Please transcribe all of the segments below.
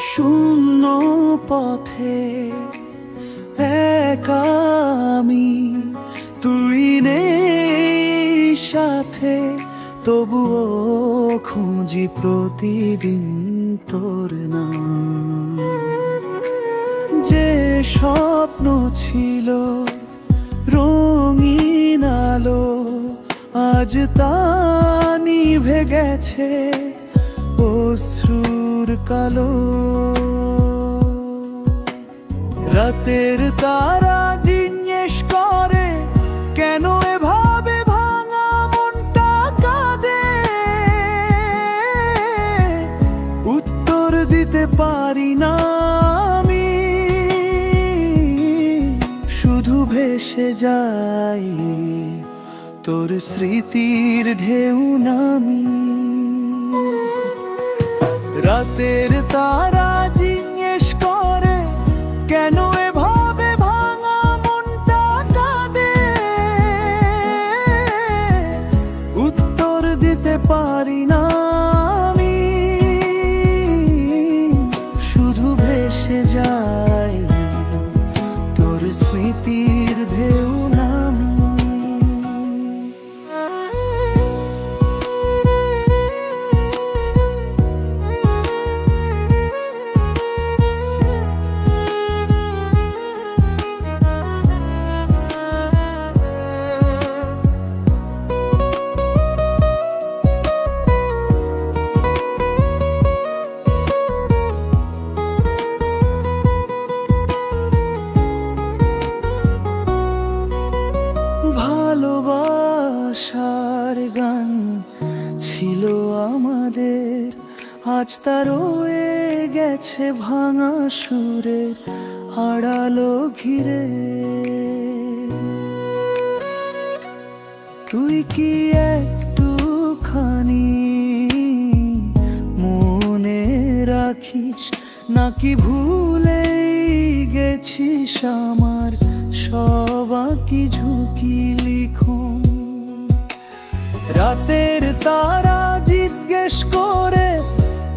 শূন্য পথে একা আমি, তুই নেই সাথে, তবুও খুঁজি প্রতিদিন তোর নাম। যে স্বপ্ন ছিল রঙিন আলো, আজ তা নিভে গেছে অশ্রুর কালো। রাতের তারা জিজ্ঞেস করে, কেন এভাবে ভাঙা মনটা কাঁদে? উত্তর দিতে পারি না আমি, শুধু ভেসে যাই তোর স্মৃতির ঢেউ নামি। রাতের তারা জিজ্ঞেস করে, কেন এভাবে ভাঙা মনটা কাঁদে? উত্তর দিতে পারি না আমি, শুধু ভেসে যাই তোর স্মৃতির ঢেউ নামি। ভালোবাসার গান ছিল আমাদের, আজ তা রয়ে গেছে ভাঙা সুরের আড়ালো ঘিরে। তুই কি একটুখানি মনে রাখিস, নাকি ভুলেই গেছিস আমার সবাকি ঝুঁকি লিখন? রাতের তারা জিজ্ঞেস করে,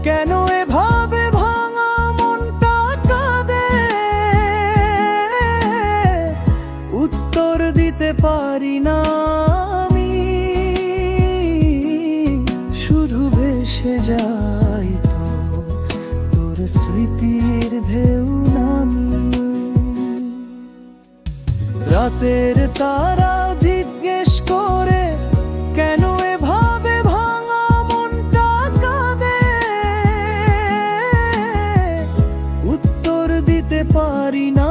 কেন এভাবে ভাঙা মনটা কাঁদে? উত্তর দিতে পারি না আমি, শুধু ভেসে যাই তোর স্মৃতির ঢেউ নামি। রাতের তারা জিজ্ঞেস করে, কেন এভাবে ভাঙা মনটা কাঁদে? উত্তর দিতে পারি না।